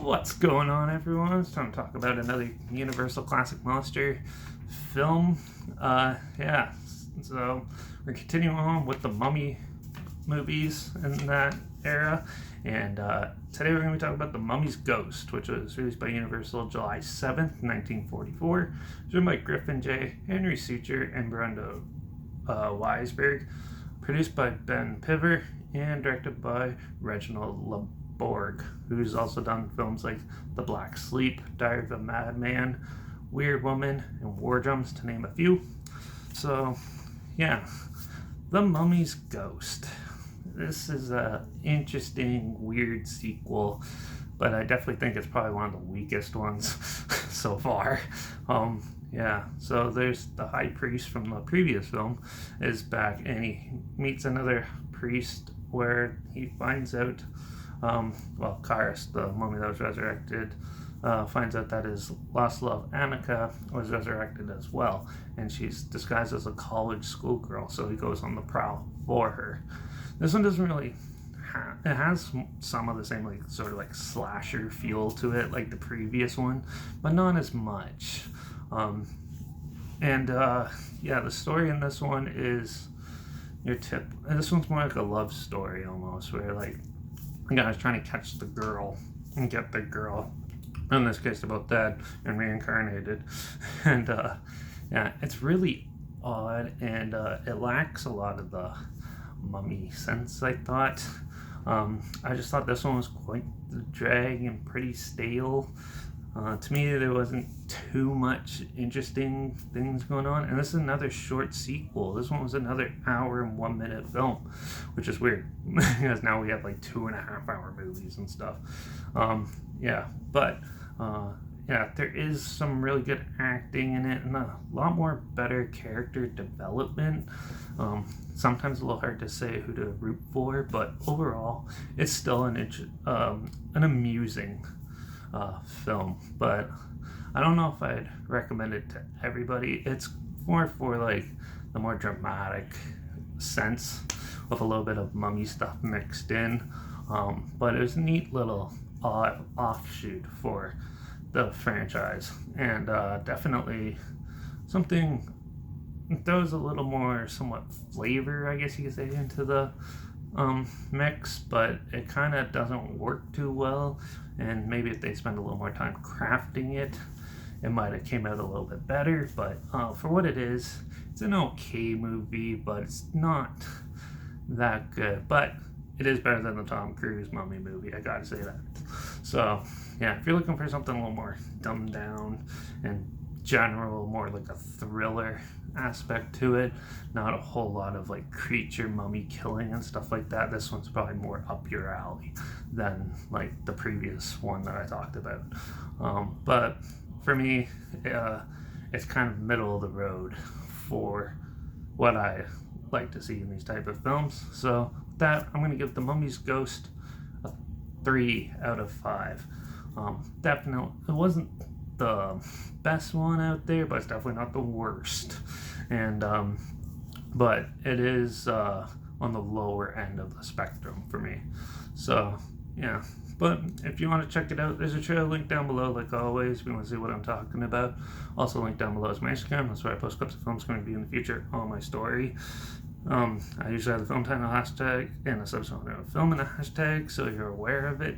What's going on, everyone? It's time to talk about another Universal Classic Monster film. So we're continuing on with the Mummy movies in that era, and today we're going to be talking about The Mummy's Ghost, which was released by Universal July 7th, 1944. Written by Griffin J., Henry Sucher, and Brenda Weisberg. Produced by Ben Piver, and directed by Reginald Borg, who's also done films like The Black Sleep, Diary of a Madman, Weird Woman, and War Drums, to name a few. So, yeah, The Mummy's Ghost. This is a interesting, weird sequel, but I definitely think it's probably one of the weakest ones so far. So there's the high priest from the previous film is back, and he meets another priest where he finds out Kairos, the mummy that was resurrected, finds out that his lost love, Annika, was resurrected as well, and she's disguised as a college schoolgirl, so he goes on the prowl for her. This one doesn't really it has some of the same sort of slasher feel to it like the previous one, but not as much. The story in this one is this one's more like a love story almost, where the guy's trying to catch the girl and get the girl. In this case, they're both dead and reincarnated. And it's really odd, and it lacks a lot of the mummy sense, I thought. I just thought this one was quite the drag and pretty stale. To me, there wasn't too much interesting things going on, and this is another short sequel. This one was another hour and 1 minute film, which is weird because now we have 2.5 hour movies and stuff. There is some really good acting in it and a lot more better character development. Sometimes a little hard to say who to root for, but overall, it's still an amusing film, but I don't know if I'd recommend it to everybody. It's more for the more dramatic sense with a little bit of mummy stuff mixed in, but it was a neat little offshoot for the franchise, and definitely something that throws a little more somewhat flavor, I guess you could say, into the mix, but it kind of doesn't work too well, and maybe if they spend a little more time crafting it, it might have came out a little bit better. But for what it is, it's an okay movie, but it's not that good. But it is better than the Tom Cruise Mummy movie, I gotta say that. So if you're looking for something a little more dumbed down and general, more like a thriller aspect to it, not a whole lot of creature mummy killing and stuff like that, this one's probably more up your alley than the previous one that I talked about. But for me, it's kind of middle of the road for what I like to see in these type of films. So with that, I'm going to give The Mummy's Ghost a 3 out of 5. Definitely, it wasn't the best one out there, but it's definitely not the worst. And but it is on the lower end of the spectrum for me. So but if you want to check it out, there's a trailer link down below, like always, if you want to see what I'm talking about. Also link down below is my Instagram. That's where I post clips of films going to be in the future on my story. I usually have the film title hashtag and a subsequent film in the hashtag, so you're aware of it,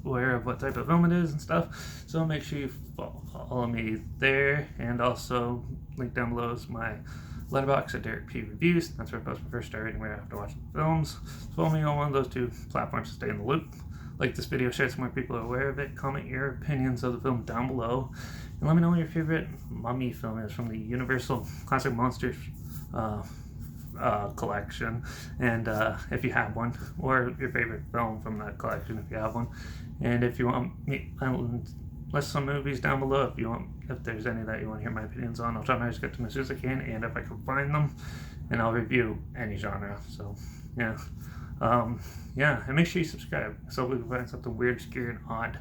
aware of what type of film it is and stuff. So make sure you follow me there, and also link down below is my Letterbox at Derek P Reviews. That's where I post my first star rating where I have to watch the films. Follow me on one of those two platforms to stay in the loop. Like this video, share so more people are aware of it. Comment your opinions of the film down below, and let me know what your favorite mummy film is from the Universal Classic Monsters collection, and if you have one, or your favorite film from that collection if you have one. And if you want me, I'll list some movies down below if there's any that you want to hear my opinions on. I'll try my best to get to them as soon as I can, and if I can find them, and I'll review any genre. So and make sure you subscribe so we can find something weird, scary, and odd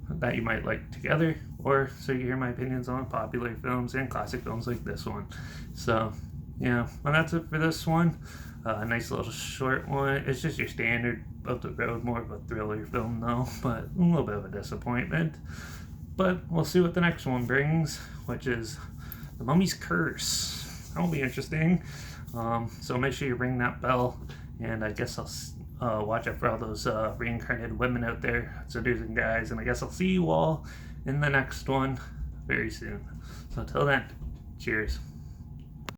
that you might like together, or so you hear my opinions on popular films and classic films like this one. So well, that's it for this one. A nice little short one. It's just your standard of the road, more of a thriller film though, but a little bit of a disappointment. But we'll see what the next one brings, which is The Mummy's Curse. That'll be interesting. So make sure you ring that bell, and I guess I'll watch out for all those reincarnated women out there, seducing guys, and I guess I'll see you all in the next one very soon. So until then, cheers.